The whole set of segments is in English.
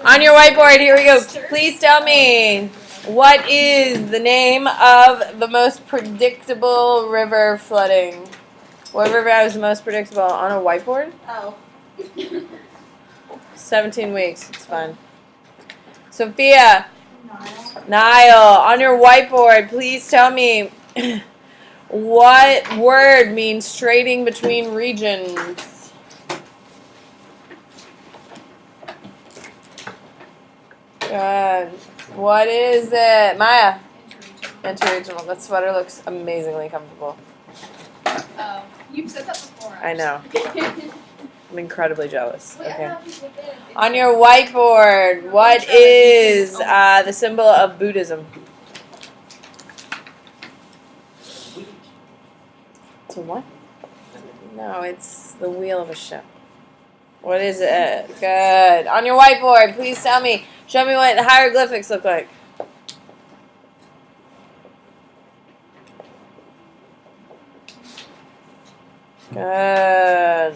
On your whiteboard, here we go. Please tell me, what is the name of the most predictable river flooding? What river is the most predictable? On a whiteboard? Oh. 17 weeks. It's fun. Sophia. Nile. Nile. On your whiteboard, please tell me, what word means trading between regions? Good. What is it? Maya. Interregional. That sweater looks amazingly comfortable. Oh, you've said that before. I know. I'm incredibly jealous. But Okay. people did. On your whiteboard, what is the symbol of Buddhism? It's a what? No, it's the wheel of a ship. What is it? Good. On your whiteboard, please tell me. Show me what hieroglyphics look like. Good.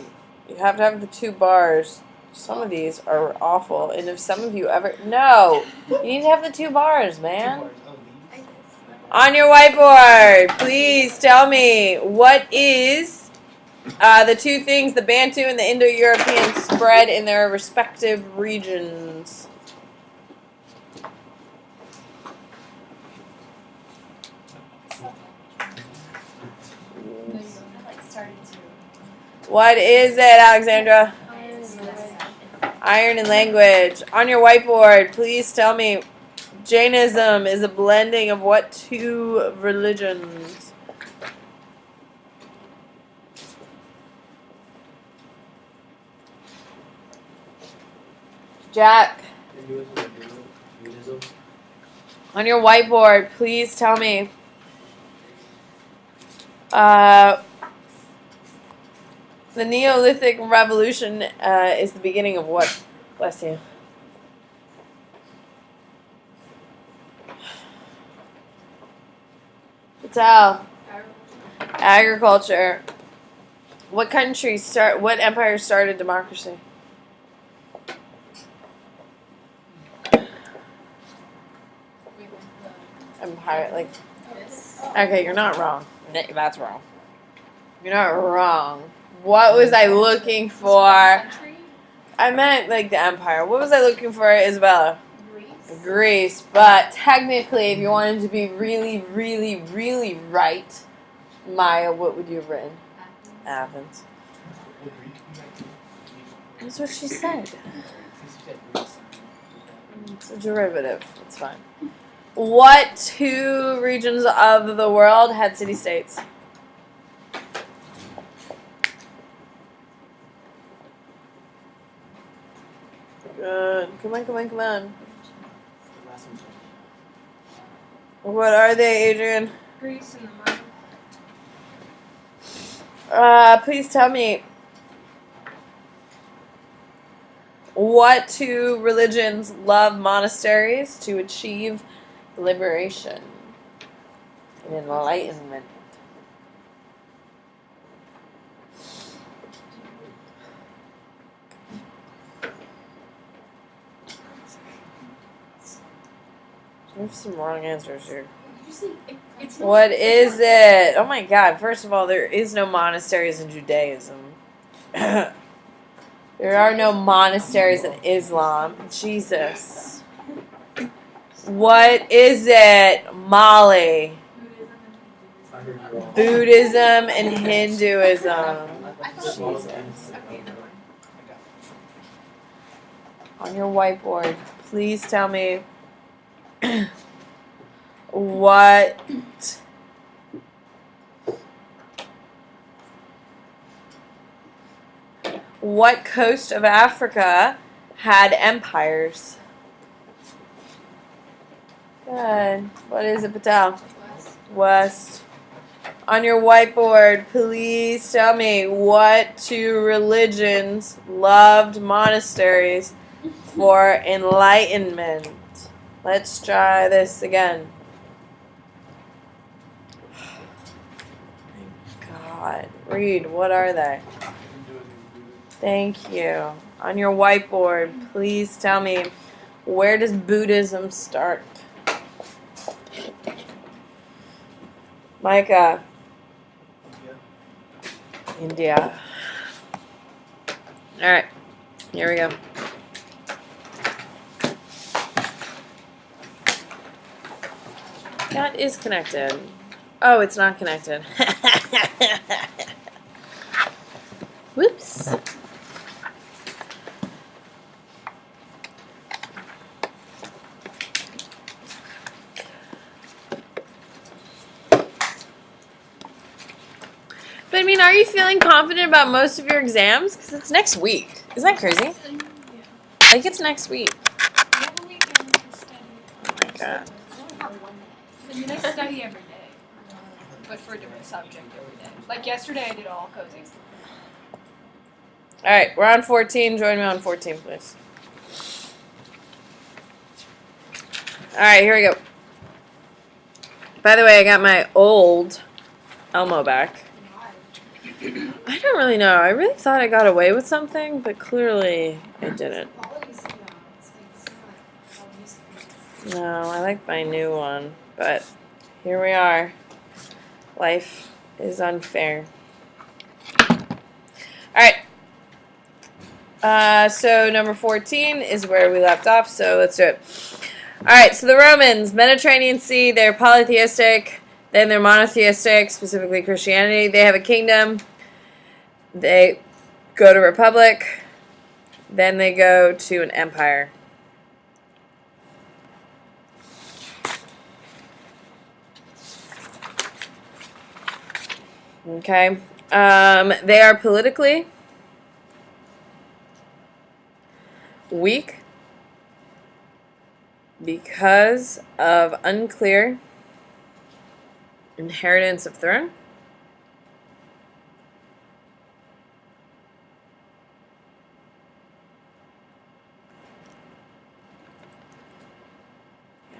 You have to have the 2 bars. Some of these are awful. And if some of you ever... No! You need to have the 2 bars, man. On your whiteboard, please tell me, what is the 2 things the Bantu and the Indo-European spread in their respective regions? What is it, Alexandra? Iron and language. On your whiteboard, please tell me, Jainism is a blending of what 2 religions? Jack. On your whiteboard, please tell me, the Neolithic Revolution is the beginning of what? Bless you. Patel. Agriculture. What empire started democracy? Empire, like. Okay, you're not wrong. That's wrong. You're not wrong. What was I looking for? I meant like the empire. What was I looking for, Isabella? Greece. But technically, if you wanted to be really, really, really right, Maya, what would you have written? Athens. That's what she said. It's a derivative. It's fine. What 2 regions of the world had city-states? Good. Come on. What are they, Adrian? Greece and the Maya. Please tell me, what 2 religions love monasteries to achieve liberation and enlightenment? There's some wrong answers here. What is it? Oh my God. First of all, there is no monasteries in Judaism. There are no monasteries in Islam. Jesus. What is it? Molly. Buddhism and Hinduism. Jesus. On your whiteboard, please tell me, what coast of Africa had empires? Good. What is it, Patel? West. On your whiteboard, please tell me, what 2 religions loved monasteries for enlightenment? Let's try this again. God. Read. What are they? Thank you. On your whiteboard, please tell me, where does Buddhism start? Micah. India. Alright, here we go. That is connected. Oh, it's not connected. Whoops. But I mean, are you feeling confident about most of your exams? Because it's next week. Isn't that crazy? Yeah. Like, it's next week. You have a weekend to study. Oh my god. I mean, I study every day, but for a different subject every day. Like yesterday, I did all coding. Alright, we're on 14. Join me on 14, please. Alright, here we go. By the way, I got my old Elmo back. I don't really know. I really thought I got away with something, but clearly I didn't. No, I like my new one, but here we are. Life is unfair. Alright. So number 14 is where we left off, so let's do it. Alright, so the Romans, Mediterranean Sea, they're polytheistic, then they're monotheistic, specifically Christianity. They have a kingdom. They go to republic, then they go to an empire. Okay. They are politically weak because of unclear inheritance of throne.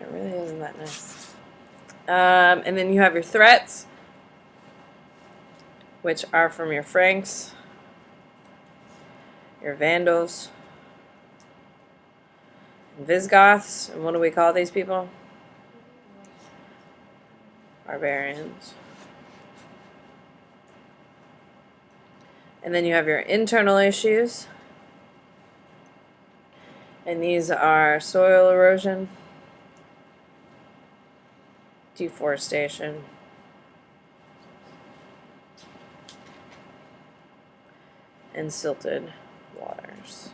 It really isn't that nice. And then you have your threats, which are from your Franks, your Vandals, and Visigoths. And what do we call these people? Barbarians. And then you have your internal issues. And these are soil erosion, deforestation, and silted waters.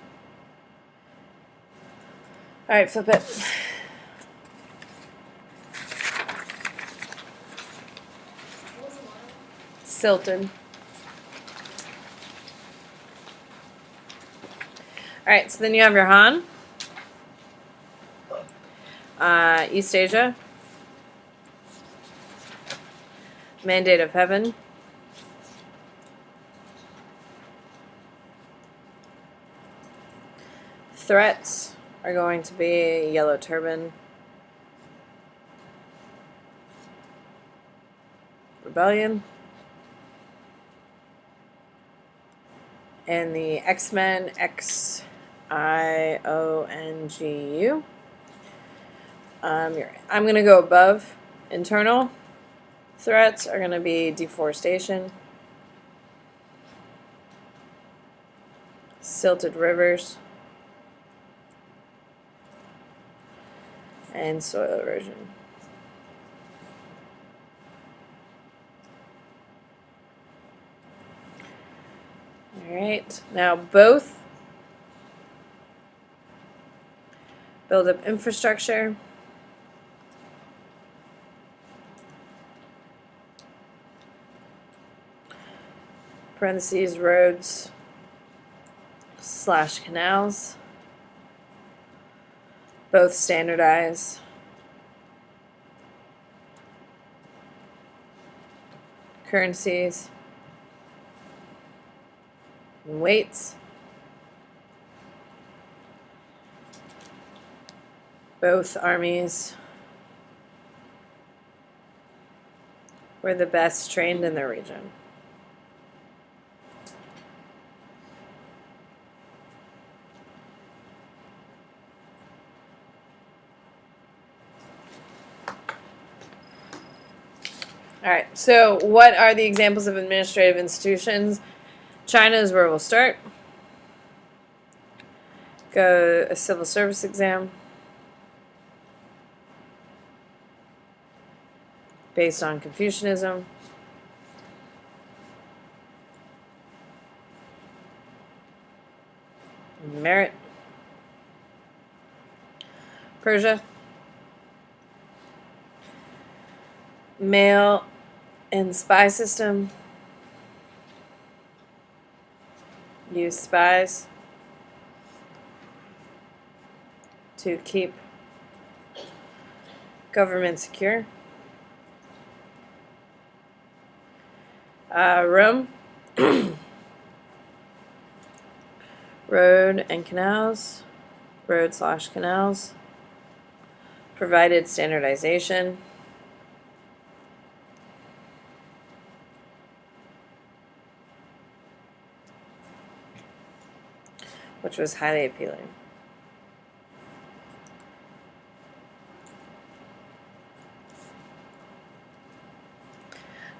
All right, flip it. Silted. All right, so then you have your Han, East Asia, Mandate of Heaven, threats are going to be Yellow Turban, Rebellion, and the X-Men, Xiongu. I'm going to go above. Internal threats are going to be deforestation, silted rivers, and soil erosion. Alright, now both build up infrastructure, parentheses, roads / canals, both standardize, currencies, and weights, both armies were the best trained in their region. All right. So, what are the examples of administrative institutions? China is where we'll start. Go a civil service exam based on Confucianism. Merit. Persia. Mail and spy system. Use spies to keep government secure. Rome. Road and canals. Road/canals. Provided standardization. Which was highly appealing.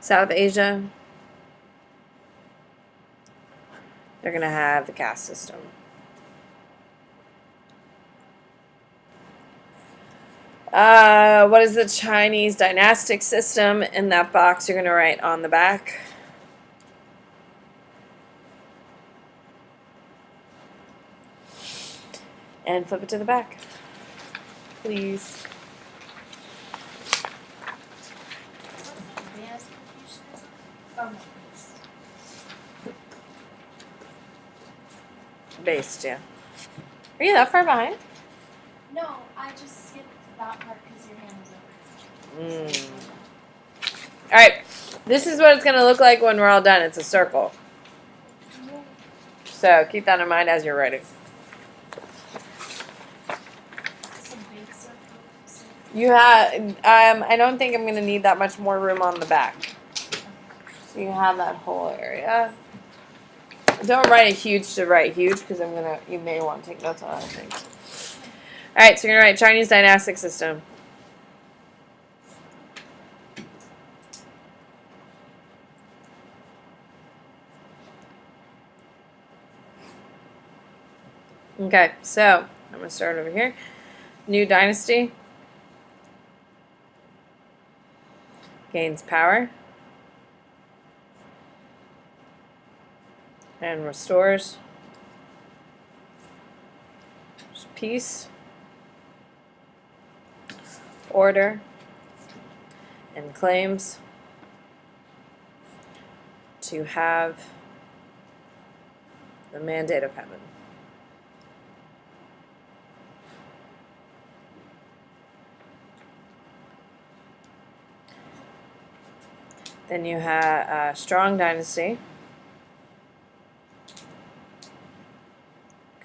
South Asia, they're going to have the caste system. What is the Chinese dynastic system? In that box, you're going to write on the back. And flip it to the back, please. Based, yeah. Are you that far behind? No, I just skipped that part because your hand was over. Alright, this is what it's going to look like when we're all done. It's a circle. So keep that in mind as you're writing. Is this a big circle? You have, I don't think I'm going to need that much more room on the back. So you have that whole area. Don't write a huge to write huge because you may want to take notes on other things. Alright, so you're going to write Chinese dynastic system. Okay, so I'm going to start over here. New dynasty gains power and restores peace, order, and claims to have the mandate of heaven. Then you have a strong dynasty.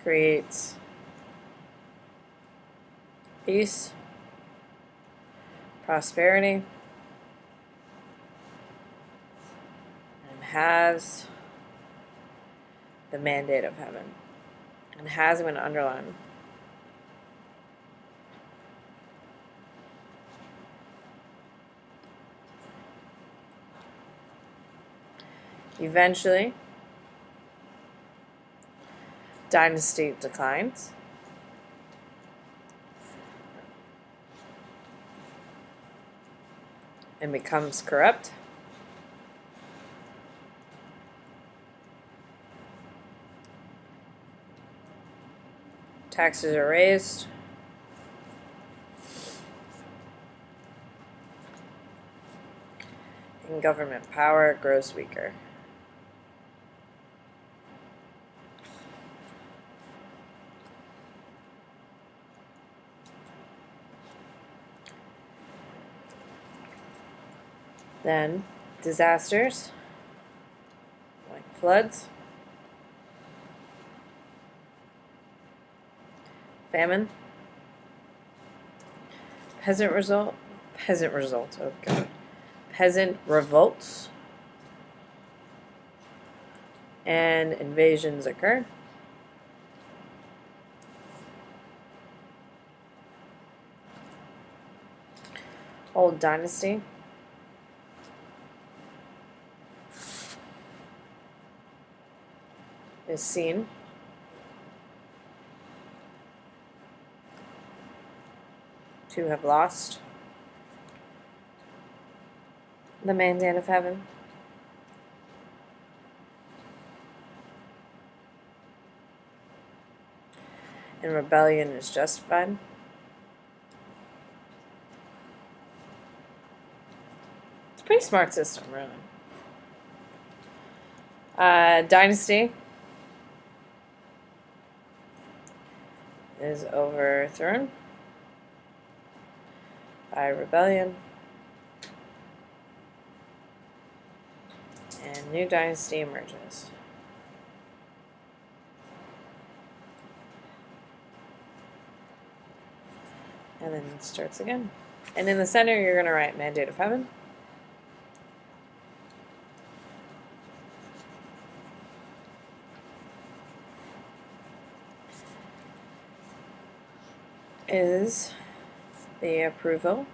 Creates peace, prosperity, and has the mandate of heaven. And has been underlined. Eventually, dynasty declines. And becomes corrupt. Taxes are raised. And government power grows weaker. Then disasters like floods, famine, peasant revolts, and invasions occur. Old dynasty is seen. To have lost the mandate of heaven. And rebellion is justified. It's a pretty smart system, really. Dynasty is overthrown by rebellion. And new dynasty emerges. And then it starts again. And in the center, you're going to write mandate of heaven. Is the approval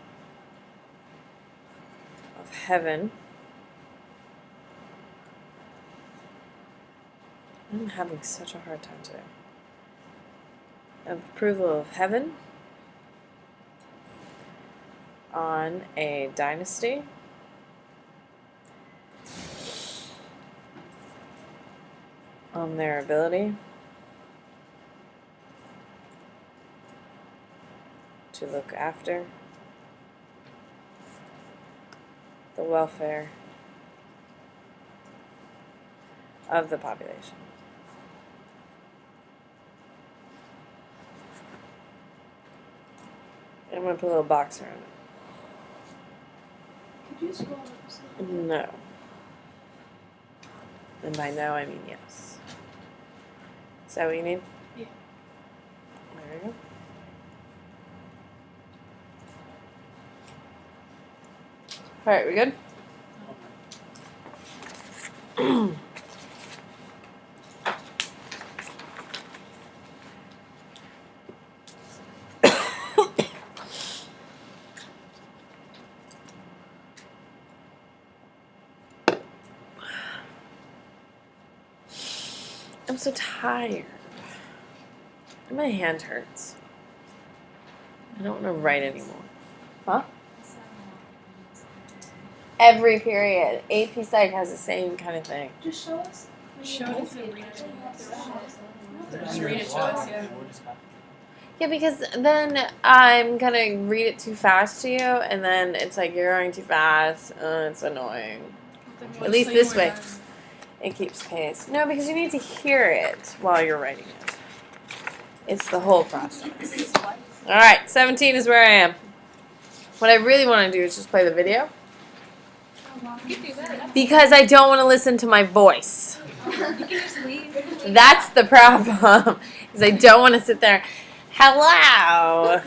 of heaven. I'm having such a hard time today. Approval of heaven on a dynasty on their ability to look after the welfare of the population. I'm going to put a little box around it. Could you scroll up a second? No. And by no, I mean yes. Is that what you need? Yeah. There we go. All right, we good? I'm so tired. And my hand hurts. I don't want to write anymore. Huh? Every period. AP Psych has the same kind of thing. Just show us. Show us and read it to us. Just read it to us, yeah. Yeah, because then I'm going to read it too fast to you, and then it's like you're going too fast. It's annoying. At least this way. It keeps pace. No, because you need to hear it while you're writing it. It's the whole process. All right, 17 is where I am. What I really want to do is just play the video. You can do that. Because I don't want to listen to my voice. You can just leave. That's the problem. Is I don't want to sit there. Hello.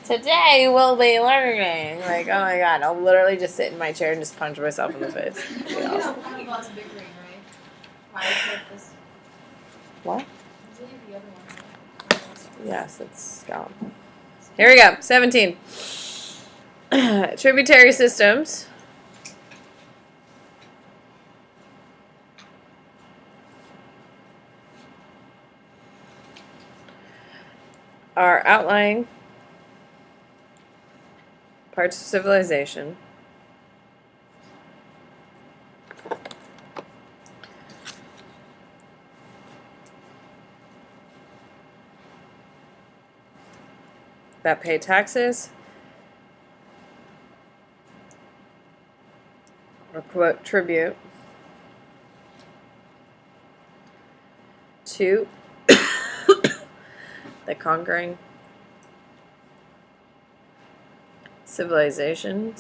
Today we'll be learning. Like, oh my god, I'll literally just sit in my chair and just punch myself in the face. You Yeah. don't have lots of big ring, right? Why is this? What? Is it the other one? Yes, it's gone. Here we go. 17. Tributary systems. Are outlying parts of civilization that pay taxes or quote tribute to the conquering civilization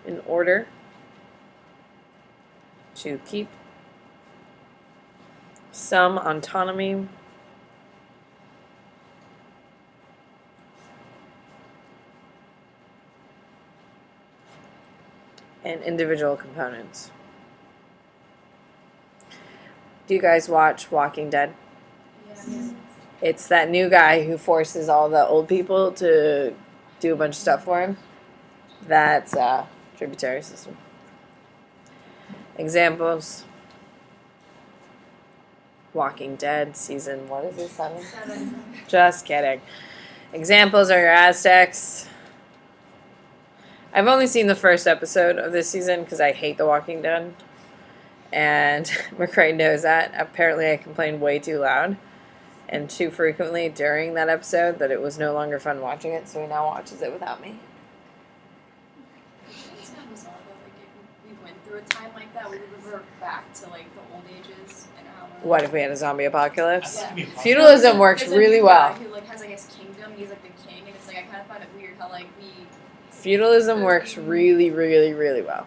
in order to keep some autonomy and individual components. Do you guys watch Walking Dead? Yes. It's that new guy who forces all the old people to do a bunch of stuff for him. That's a tributary system. Examples. Walking Dead season, what is it, 7? 7. Just kidding. Examples are your Aztecs. I've only seen the first episode of this season because I hate The Walking Dead. And McCray knows that. Apparently I complained way too loud and too frequently during that episode that it was no longer fun watching it, so he now watches it without me. It's kind of bizarre though. Like if we went through a time like that, we would revert back to like the old ages and how. What if we had a zombie apocalypse? Yeah. Feudalism works There's a really new well. guy who like has like his kingdom. He's like the king, and it's like I kind of find it weird how like we. Feudalism works really, really, really well.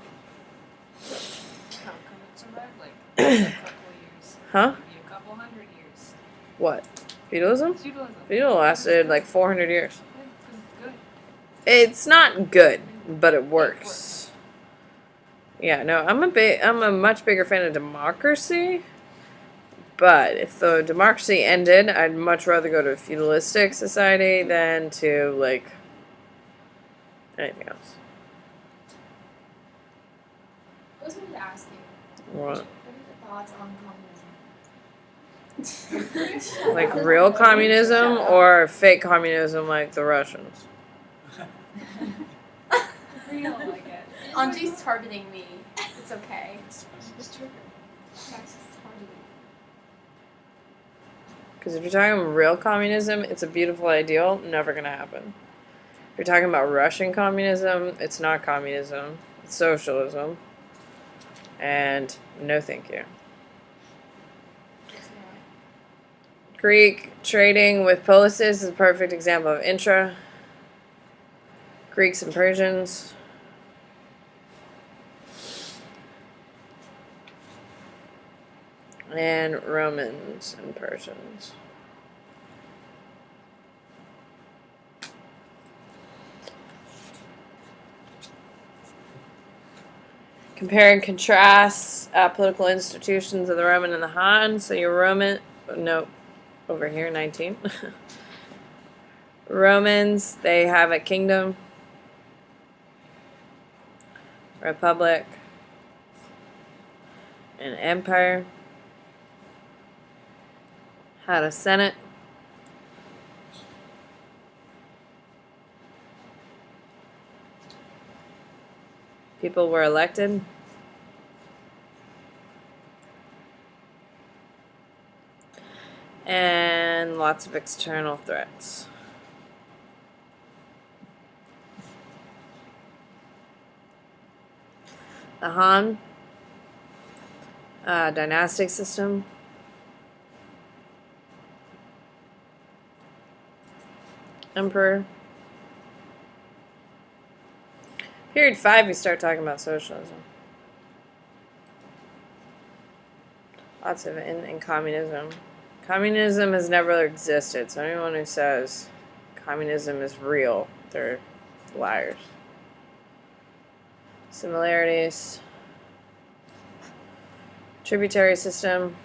How come it survived like a couple of years? Huh? Maybe a couple hundred years. What? Feudalism? Feudalism. Feudal lasted like 400 years. Yeah, 'cause it's good. It's not good, but it works. Yeah, no, I'm a much bigger fan of democracy. But if the democracy ended, I'd much rather go to a feudalistic society than to like anything else. I was going to ask you. What? What are your thoughts on communism? Like real communism or fake communism like the Russians? Real, I guess. Anji's targeting me. It's okay. Just trigger. Because if you're talking real communism, it's a beautiful ideal, never going to happen. If you're talking about Russian communism, it's not communism, it's socialism. And no thank you. Greek trading with policies is a perfect example of intra. Greeks and Persians. And Romans and Persians. Compare and contrast political institutions of the Roman and the Han. So your Roman, no, over here, 19. Romans, they have a kingdom, republic, an empire, had a senate, people were elected, and lots of external threats. The Han, dynastic system. Emperor. Period 5, we start talking about socialism. Lots of it in communism. Communism has never existed, so anyone who says communism is real, they're liars. Similarities. Tributary system.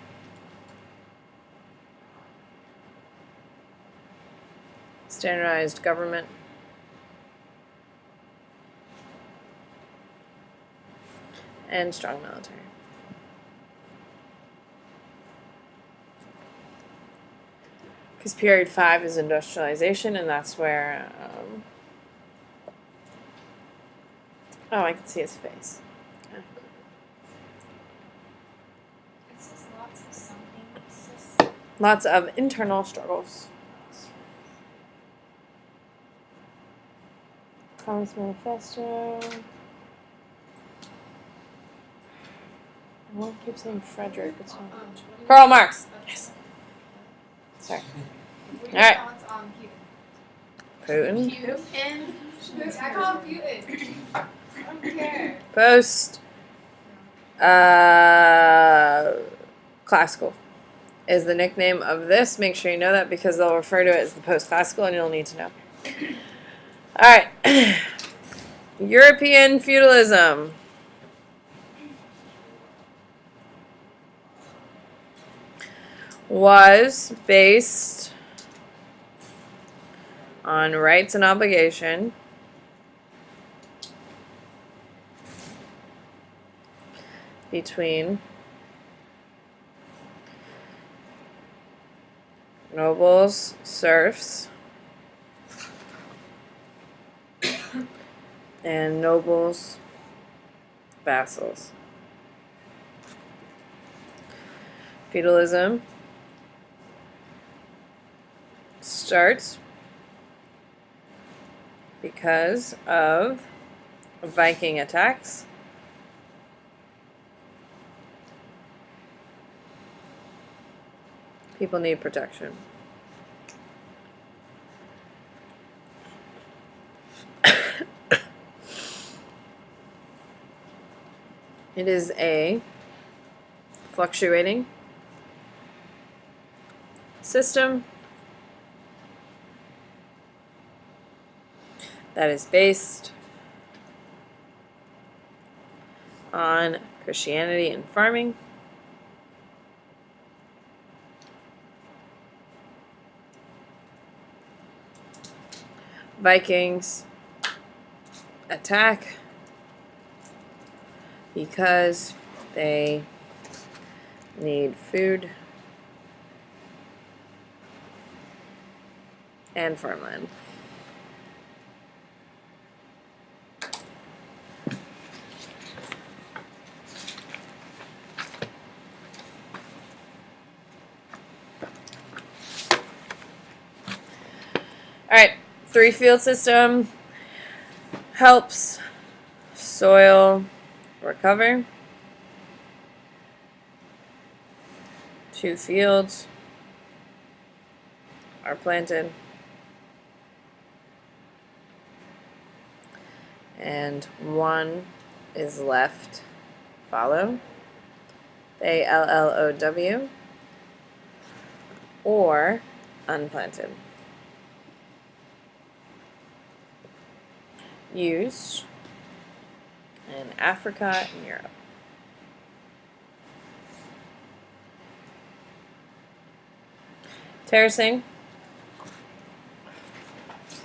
Standardized government. And strong military. Because period 5 is industrialization, and that's where, oh, I can see his face. Yeah. It says lots of something. It says Lots of internal struggles. Communist Manifesto. I won't keep saying Frederick. It's not. Karl Marx. Yes. Sorry. What are All your right. thoughts on Putin. Putin? I call him Putin. I don't care. Post. Classical is the nickname of this. Make sure you know that because they'll refer to it as the post-classical, and you'll need to know. All right. European feudalism. Was based on rights and obligation, between nobles, serfs, and nobles, vassals. Feudalism starts because of Viking attacks. People need protection. It is a fluctuating system that is based on Christianity and farming. Vikings attack because they need food and farmland. Alright, 3-field system helps soil recover. 2 fields are planted. And 1 is left fallow, ALLOW, or unplanted. Used in Africa and Europe. Terracing.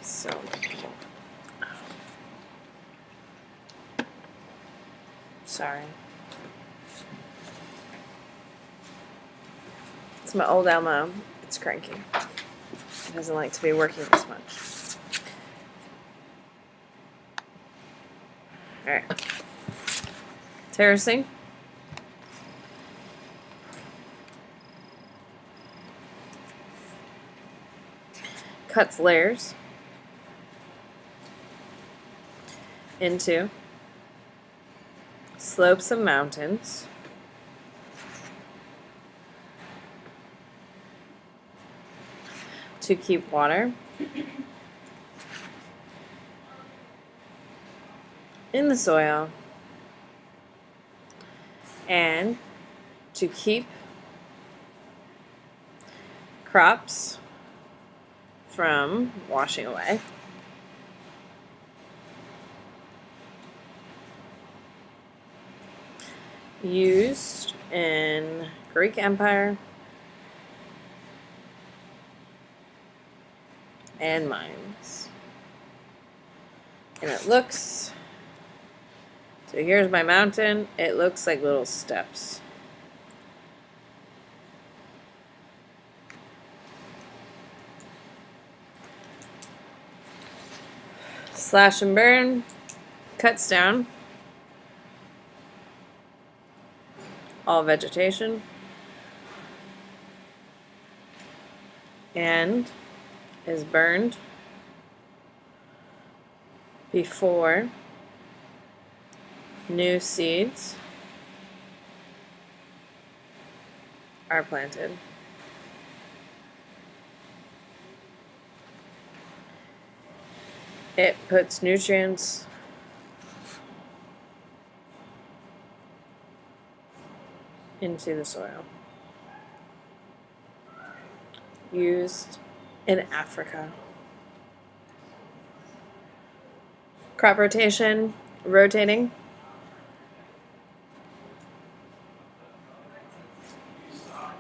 So sorry. It's my old Elmo. It's cranky. It doesn't like to be working this much. Alright. Terracing. Cuts layers into slopes of mountains to keep water in the soil and to keep crops from washing away. Used in Greek Empire and mines. And it looks, so here's my mountain, it looks like little steps. Slash and burn cuts down all vegetation and is burned before new seeds are planted. It puts nutrients into the soil. Used in Africa. Crop rotation, rotating.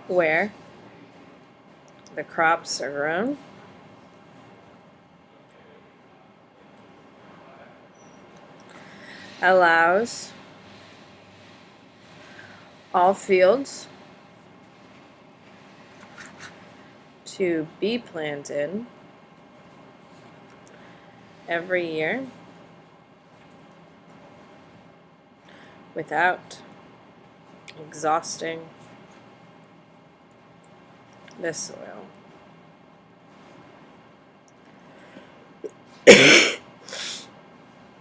Where the crops are grown. Allows all fields to be planted every year without exhausting the soil.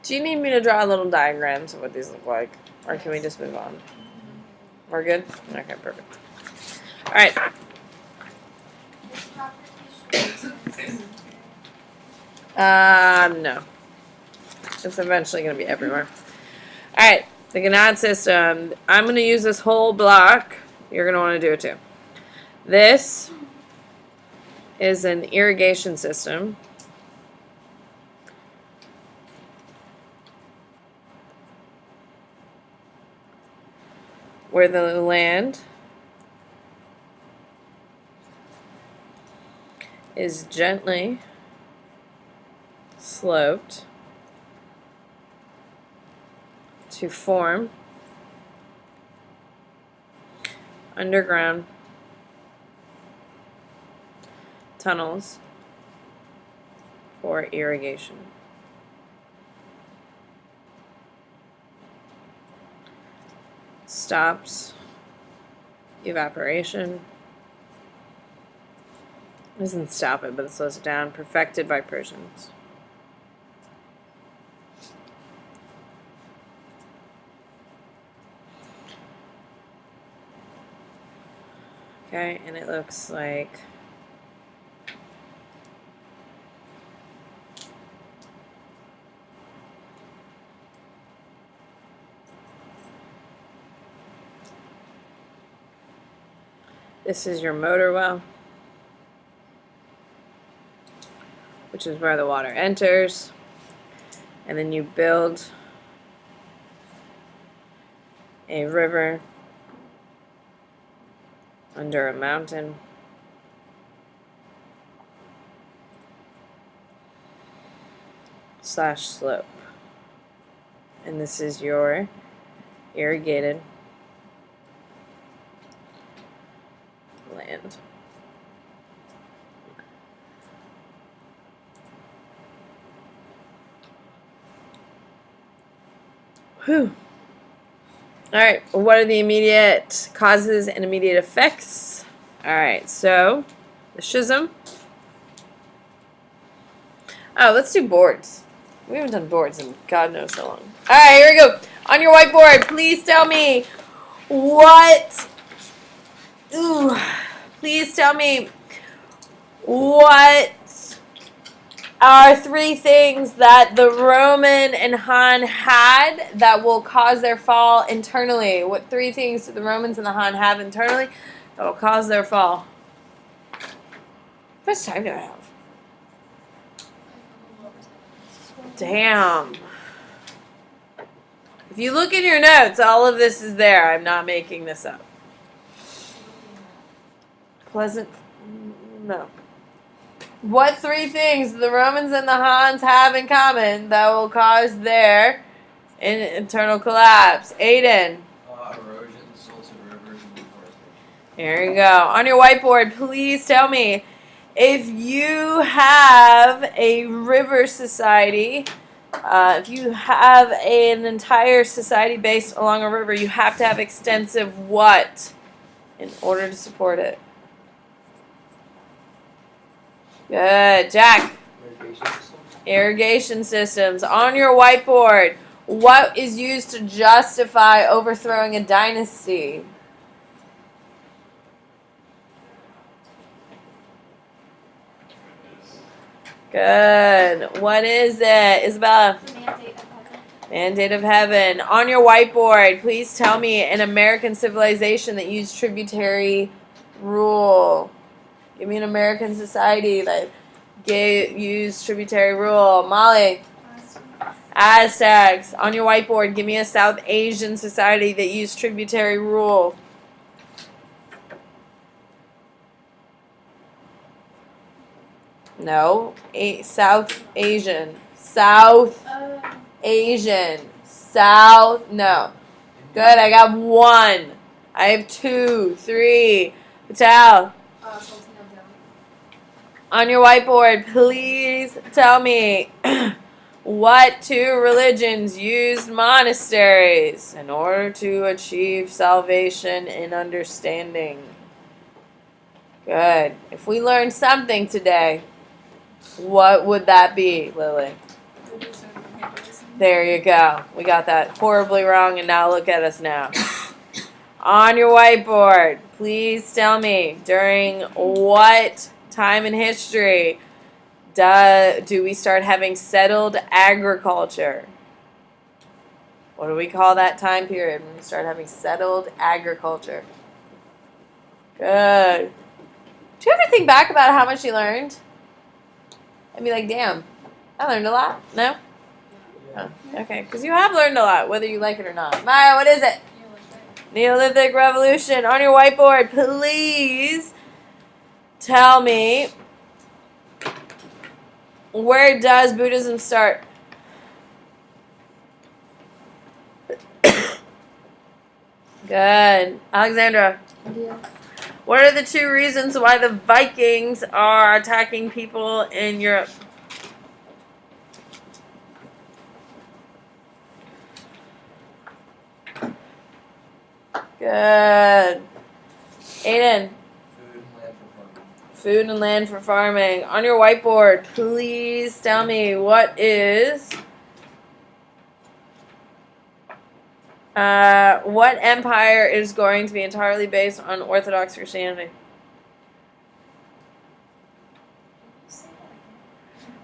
Do you need me to draw little diagrams of what these look like? Or can we just move on? We're good? Okay, perfect. Alright. No. It's eventually going to be everywhere. Alright, the gonad system. I'm going to use this whole block. You're going to want to do it too. This is an irrigation system. Where the land is gently sloped to form underground tunnels for irrigation. Stops evaporation. Doesn't stop it, but it slows it down. Perfected by Persians. Okay, and it looks like this is your motor well, which is where the water enters, and then you build a river under a mountain / slope, and this is your irrigated land. Whew. Alright, what are the immediate causes and immediate effects? Alright, so the schism. Oh, let's do boards. We haven't done boards in God knows how long. Alright, here we go. On your whiteboard, please tell me what. Ooh, please tell me what are 3 things that the Roman and Han had that will cause their fall internally? What 3 things do the Romans and the Han have internally that will cause their fall? How much time do I have? Damn. If you look in your notes, all of this is there. I'm not making this up. Pleasant? No. What 3 things do the Romans and the Hans have in common that will cause their internal collapse? Aiden. Erosion, salted rivers, and deforestation. Here you go. On your whiteboard, please tell me if you have a river society, if you have an entire society based along a river, you have to have extensive what in order to support it? Good. Jack. Irrigation system. Irrigation systems. On your whiteboard, what is used to justify overthrowing a dynasty? Good. What is it? Isabella? Mandate of heaven. Mandate of heaven. On your whiteboard, please tell me an American civilization that used tributary rule. Give me an American society that used tributary rule. Molly? Aztecs. On your whiteboard, give me a South Asian society that used tributary rule. No. South Asian. South Asian. South. No. Good, I got 1. I have 2, 3. Patel, on your whiteboard, please tell me what 2 religions used monasteries in order to achieve salvation and understanding. Good. If we learned something today, what would that be, Lily? There you go. We got that horribly wrong, and now look at us now. On your whiteboard, please tell me, during what time in history do we start having settled agriculture? What do we call that time period when we start having settled agriculture? Good. Do you ever think back about how much you learned? And be like, damn, I learned a lot. No? Oh, okay, because you have learned a lot, whether you like it or not. Maya, what is it? Neolithic Revolution. On your whiteboard, please tell me, where does Buddhism start? Good. Alexandra. India. What are the 2 reasons why the Vikings are attacking people in Europe? Good. Aiden. Food and land for farming. On your whiteboard, please tell me what empire is going to be entirely based on Orthodox Christianity?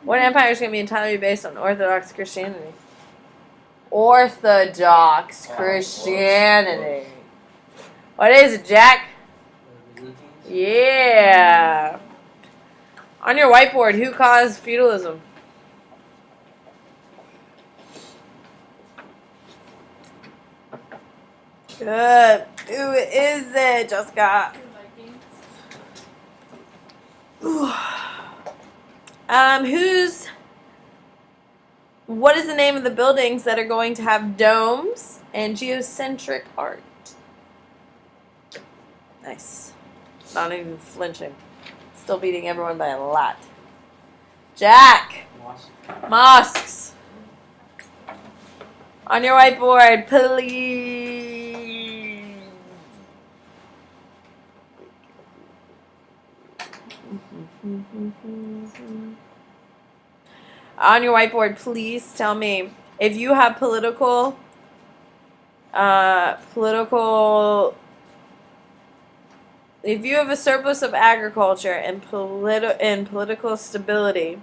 What empire is going to be entirely based on Orthodox Christianity? Orthodox Christianity. What is it, Jack? Yeah. On your whiteboard, who caused feudalism? Good. Who is it, Jessica? What is the name of the buildings that are going to have domes and geocentric art? Nice. Not even flinching. Still beating everyone by a lot. Jack. Mosques. On your whiteboard, please. On your whiteboard, please tell me, if you have if you have a surplus of agriculture and political stability,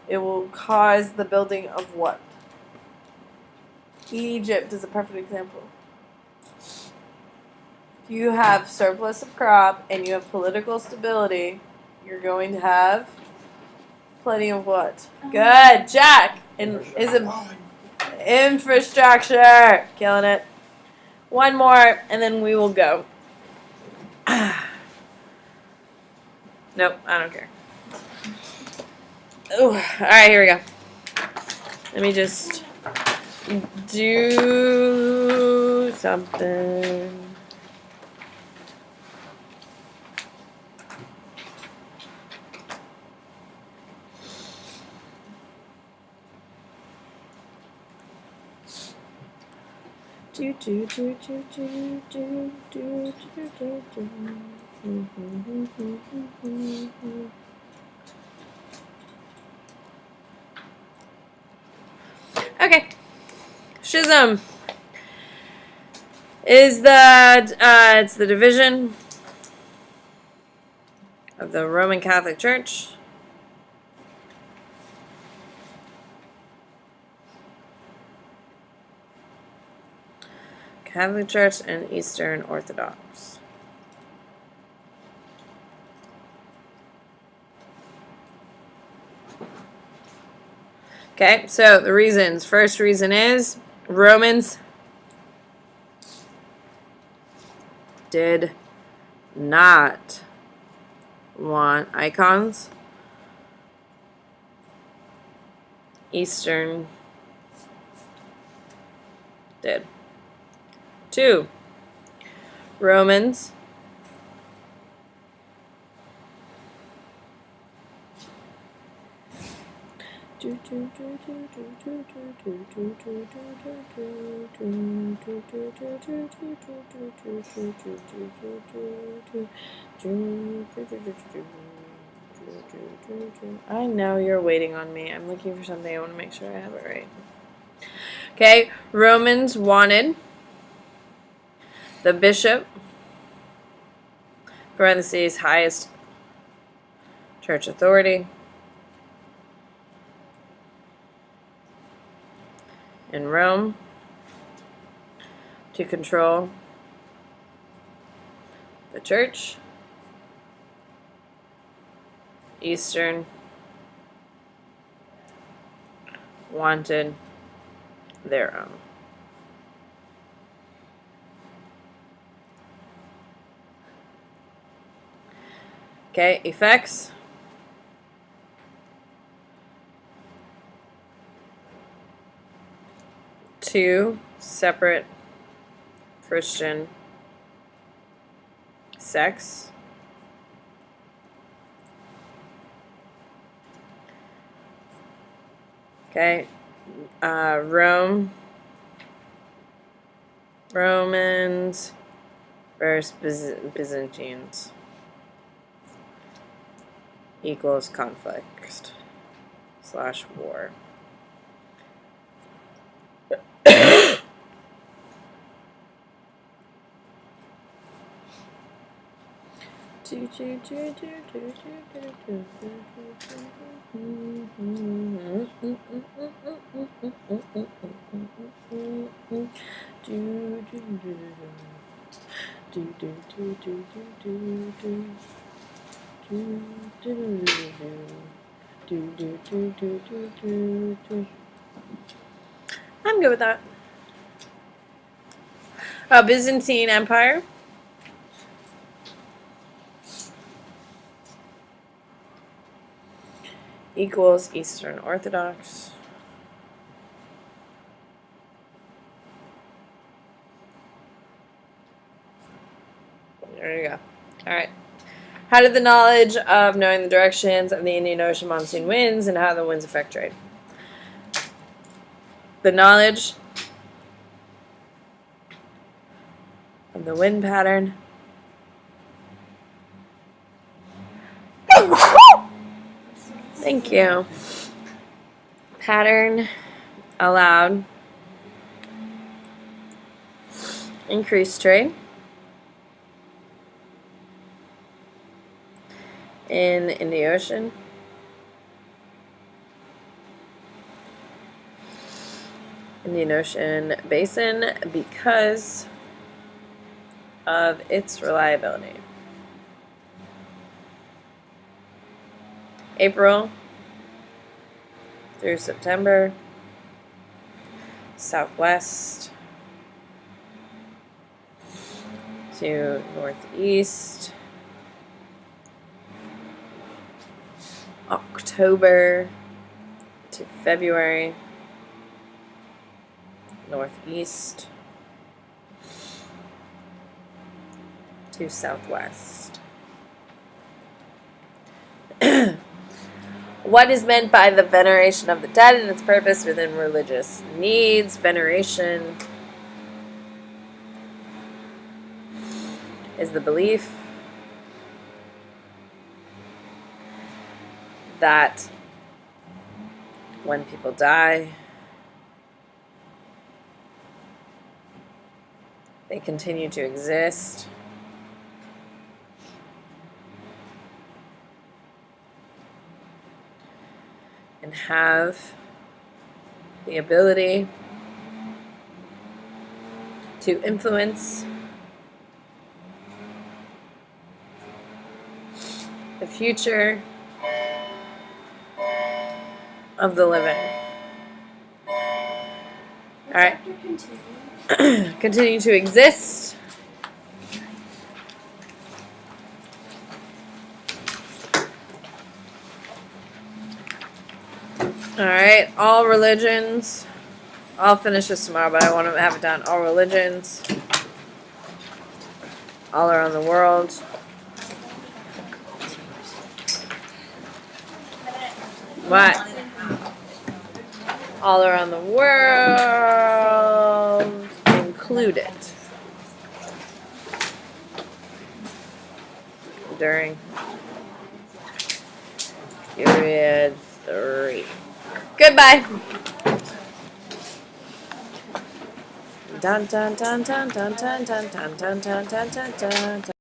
it will cause the building of what? Egypt is a perfect example. If you have surplus of crop and you have political stability, you're going to have plenty of what? Good, Jack. And is it infrastructure? Killing it. One more, and then we will go. Nope, I don't care. Ooh, all right, here we go. Let me just do something. Okay. Schism is it's the division of the Roman Catholic Church. Catholic Church and Eastern Orthodox. Okay, so the reasons. First reason is Romans did not want icons. Eastern did. 2, Romans. I know you're waiting on me. I'm looking for something. I want to make sure I have it right. Okay, Romans wanted the bishop, parentheses, highest church authority, in Rome to control the church, Eastern wanted their own. Okay, effects. Two separate Christian sects. Okay, Romans versus Byzantines equals conflict / war. I'm good with that. Byzantine Empire. Equals Eastern Orthodox. There you go. All right. How did the knowledge of knowing the directions of the Indian Ocean monsoon winds and how the winds affect trade? The knowledge of the wind pattern thank you. Pattern allowed increased trade in the ocean Indian Ocean basin because of its reliability. April through September, southwest to northeast, October to February, northeast to southwest. What is meant by the veneration of the dead and its purpose within religious needs? Veneration is the belief that when people die, they continue to exist and have the ability to influence the future of the living. All right. Continue to exist. All right, all religions. I'll finish this tomorrow, but I want to have it done. All religions all around the world. What? All around the world included during period 3. Goodbye. Dun dun dun dun dun dun dun dun dun dun dun dun dun.